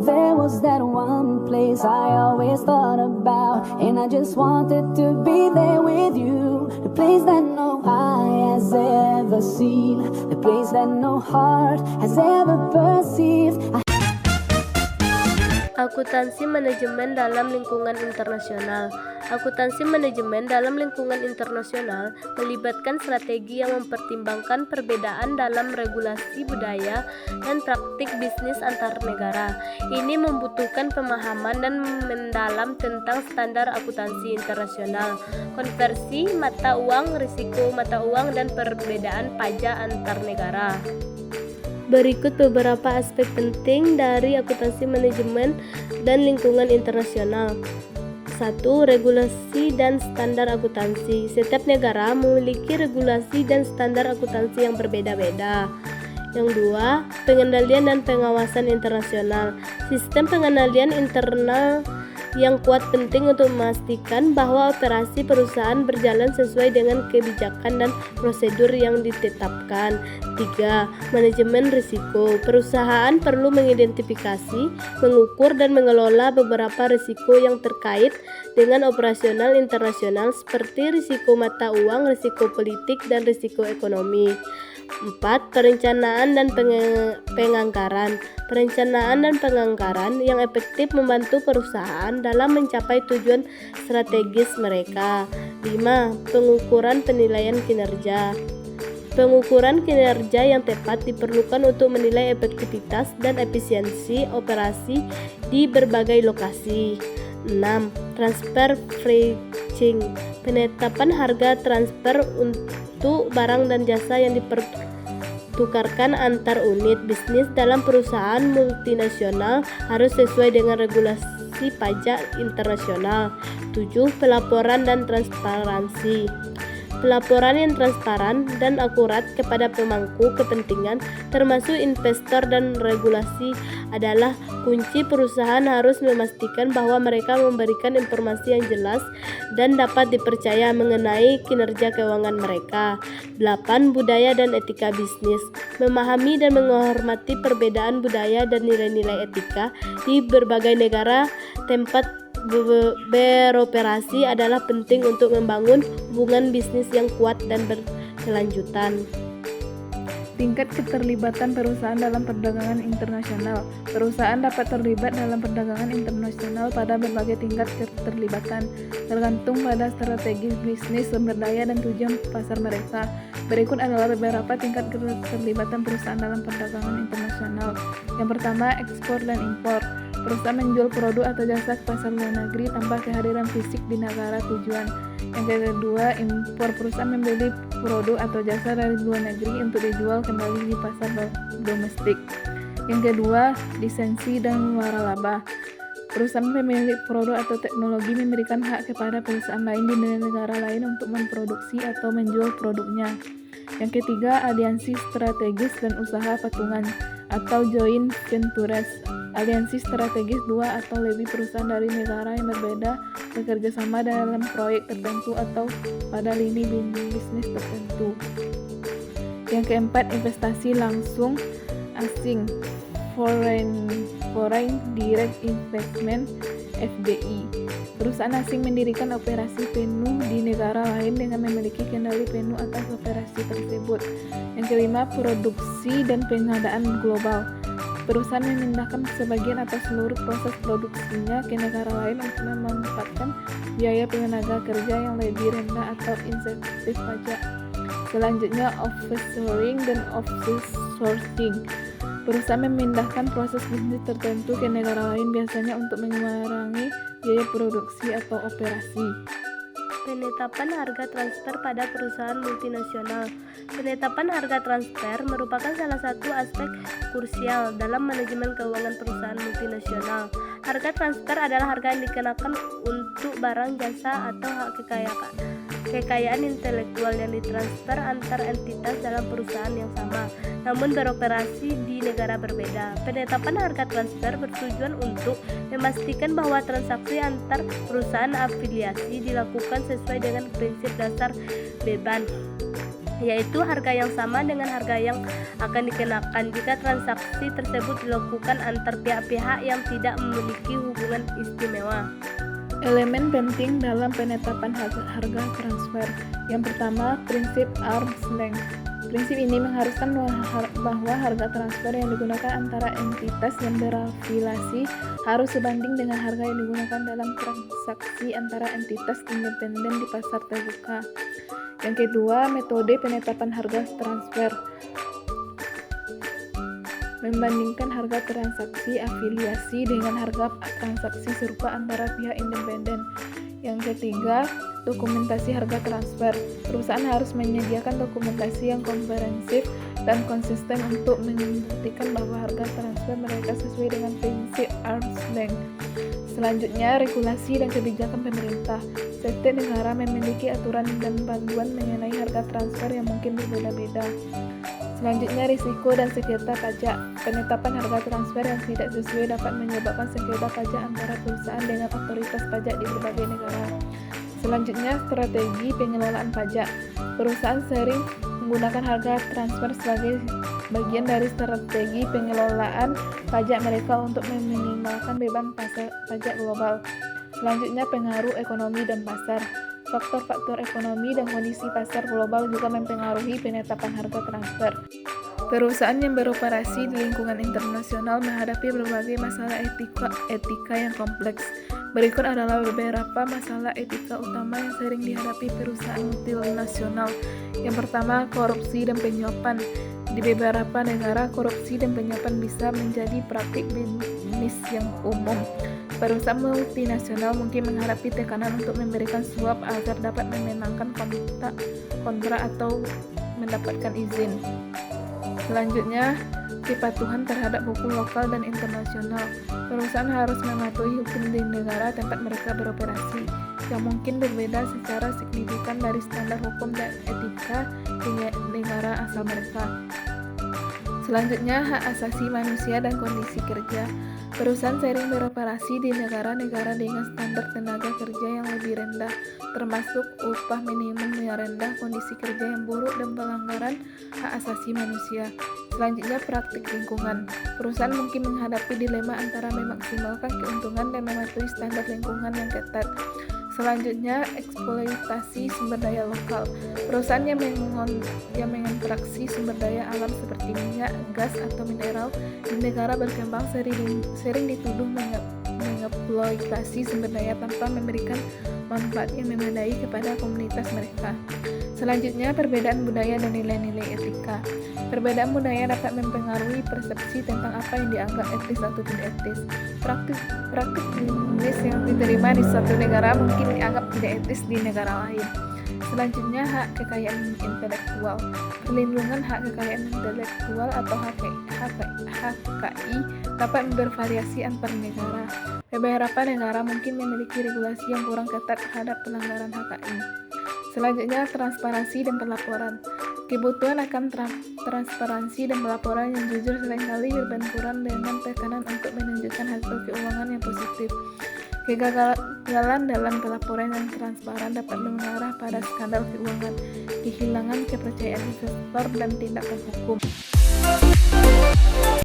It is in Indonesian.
there was that one place I always thought about, and I just wanted to be there with you. The place that no eye has ever seen, the place that no heart has ever perceived. Akuntansi manajemen dalam lingkungan internasional. Akuntansi manajemen dalam lingkungan internasional melibatkan strategi yang mempertimbangkan perbedaan dalam regulasi budaya dan praktik bisnis antar negara. Ini membutuhkan pemahaman dan mendalam tentang standar akuntansi internasional, konversi mata uang, risiko mata uang, dan perbedaan pajak antar negara. Berikut beberapa aspek penting dari akuntansi manajemen dan lingkungan internasional. 1. Regulasi dan standar akuntansi. Setiap negara memiliki regulasi dan standar akuntansi yang berbeda-beda. Yang 2. Pengendalian dan pengawasan internasional. Sistem pengendalian internal yang kuat penting untuk memastikan bahwa operasi perusahaan berjalan sesuai dengan kebijakan dan prosedur yang ditetapkan. 3. Manajemen risiko. Perusahaan perlu mengidentifikasi, mengukur, dan mengelola beberapa risiko yang terkait dengan operasional internasional seperti risiko mata uang, risiko politik, dan risiko ekonomi. 4. Perencanaan dan penganggaran. Perencanaan dan penganggaran yang efektif membantu perusahaan dalam mencapai tujuan strategis mereka. 5. Pengukuran penilaian kinerja. Pengukuran kinerja yang tepat diperlukan untuk menilai efektivitas dan efisiensi operasi di berbagai lokasi. 6. Transfer pricing. Penetapan harga transfer untuk barang dan jasa yang dipertukarkan antar unit bisnis dalam perusahaan multinasional harus sesuai dengan regulasi pajak internasional. 7. Pelaporan dan transparansi. Pelaporan yang transparan dan akurat kepada pemangku kepentingan termasuk investor dan regulasi adalah kunci. Perusahaan harus memastikan bahwa mereka memberikan informasi yang jelas dan dapat dipercaya mengenai kinerja keuangan mereka. 8. Budaya dan etika bisnis. Memahami dan menghormati perbedaan budaya dan nilai-nilai etika di berbagai negara tempat beroperasi adalah penting untuk membangun hubungan bisnis yang kuat dan berkelanjutan. Tingkat keterlibatan perusahaan dalam perdagangan internasional. Perusahaan dapat terlibat dalam perdagangan internasional pada berbagai tingkat keterlibatan, tergantung pada strategi bisnis, sumber daya, dan tujuan pasar mereka. Berikut adalah beberapa tingkat keterlibatan perusahaan dalam perdagangan internasional. Yang pertama, ekspor dan impor. Perusahaan menjual produk atau jasa ke pasar luar negeri tanpa kehadiran fisik di negara tujuan. Yang kedua, impor. Perusahaan membeli produk atau jasa dari luar negeri untuk dijual kembali di pasar domestik. Yang kedua, lisensi dan waralaba. Perusahaan pemilik produk atau teknologi memberikan hak kepada perusahaan lain di negara lain untuk memproduksi atau menjual produknya. Yang ketiga, aliansi strategis dan usaha patungan atau joint ventures. Aliansi strategis dua atau lebih perusahaan dari negara yang berbeda bekerja sama dalam proyek tertentu atau pada lini bisnis tertentu. Yang keempat, investasi langsung asing, foreign direct investment (FDI). Perusahaan asing mendirikan operasi penuh di negara lain dengan memiliki kendali penuh atas operasi tersebut. Yang kelima, produksi dan pengadaan global. Perusahaan memindahkan sebagian atau seluruh proses produksinya ke negara lain untuk memanfaatkan biaya tenaga kerja yang lebih rendah atau insentif pajak. Selanjutnya, offshoring dan outsourcing. Perusahaan memindahkan proses bisnis tertentu ke negara lain biasanya untuk mengurangi biaya produksi atau operasi. Penetapan harga transfer pada perusahaan multinasional. Penetapan harga transfer merupakan salah satu aspek krusial dalam manajemen keuangan perusahaan multinasional. Harga transfer adalah harga yang dikenakan untuk barang, jasa, atau hak kekayaan intelektual yang ditransfer antar entitas dalam perusahaan yang sama, namun beroperasi di negara berbeda. Penetapan harga transfer bertujuan untuk memastikan bahwa transaksi antar perusahaan afiliasi dilakukan sesuai dengan prinsip dasar beban yaitu harga yang sama dengan harga yang akan dikenakan jika transaksi tersebut dilakukan antar pihak-pihak yang tidak memiliki hubungan istimewa. Elemen penting dalam penetapan harga transfer. Yang pertama, prinsip arm's length. Prinsip ini mengharuskan bahwa harga transfer yang digunakan antara entitas yang berafiliasi harus sebanding dengan harga yang digunakan dalam transaksi antara entitas independen di pasar terbuka. Yang kedua, metode penetapan harga transfer. Membandingkan harga transaksi afiliasi dengan harga transaksi serupa antara pihak independen. Yang ketiga, dokumentasi harga transfer. Perusahaan harus menyediakan dokumentasi yang komprehensif dan konsisten untuk membuktikan bahwa harga transfer mereka sesuai dengan prinsip arm's length. Selanjutnya, regulasi dan kebijakan pemerintah. Setiap negara memiliki aturan dan panduan mengenai harga transfer yang mungkin berbeda-beda. Selanjutnya, risiko dan sengketa pajak. Penetapan harga transfer yang tidak sesuai dapat menyebabkan sengketa pajak antara perusahaan dengan otoritas pajak di berbagai negara. Selanjutnya, strategi pengelolaan pajak. Perusahaan sering menggunakan harga transfer sebagai bagian dari strategi pengelolaan pajak mereka untuk meminimalkan beban pajak global. Selanjutnya, pengaruh ekonomi dan pasar. Faktor-faktor ekonomi dan kondisi pasar global juga mempengaruhi penetapan harga transfer. Perusahaan yang beroperasi di lingkungan internasional menghadapi berbagai masalah etika yang kompleks. Berikut adalah beberapa masalah etika utama yang sering dihadapi perusahaan multinasional. Yang pertama, korupsi dan penyuapan. Di beberapa negara, korupsi dan penyuapan bisa menjadi praktik bisnis yang umum. Perusahaan multinasional mungkin menghadapi tekanan untuk memberikan suap agar dapat memenangkan kontrak atau mendapatkan izin. Selanjutnya, kepatuhan terhadap hukum lokal dan internasional. Perusahaan harus mematuhi hukum di negara tempat mereka beroperasi, yang mungkin berbeda secara signifikan dari standar hukum dan etika di negara asal mereka. Selanjutnya, hak asasi manusia dan kondisi kerja. Perusahaan sering beroperasi di negara-negara dengan standar tenaga kerja yang lebih rendah, termasuk upah minimum yang rendah, kondisi kerja yang buruk, dan pelanggaran hak asasi manusia. Selanjutnya, praktik lingkungan. Perusahaan mungkin menghadapi dilema antara memaksimalkan keuntungan dan mematuhi standar lingkungan yang ketat. Selanjutnya, eksploitasi sumber daya lokal. Perusahaan yang mengekstraksi sumber daya alam seperti minyak, gas, atau mineral di negara berkembang sering dituduh mengeksploitasi sumber daya tanpa memberikan manfaat yang memadai kepada komunitas mereka. Selanjutnya, perbedaan budaya dan nilai-nilai etika. Perbedaan budaya dapat mempengaruhi persepsi tentang apa yang dianggap etis atau tidak etis. Praktik bisnis yang diterima di suatu negara mungkin dianggap tidak etis di negara lain. Selanjutnya, hak kekayaan intelektual. Perlindungan hak kekayaan intelektual atau HKI dapat bervariasi antar negara. Beberapa negara mungkin memiliki regulasi yang kurang ketat terhadap pelanggaran HKI. Selanjutnya, transparansi dan pelaporan. Kebutuhan akan transparansi dan pelaporan yang jujur seringkali berbenturan dengan tekanan untuk menunjukkan hasil keuangan yang positif. Kegagalan dalam pelaporan yang transparan dapat mengarah pada skandal keuangan, kehilangan kepercayaan investor, dan tindakan hukum.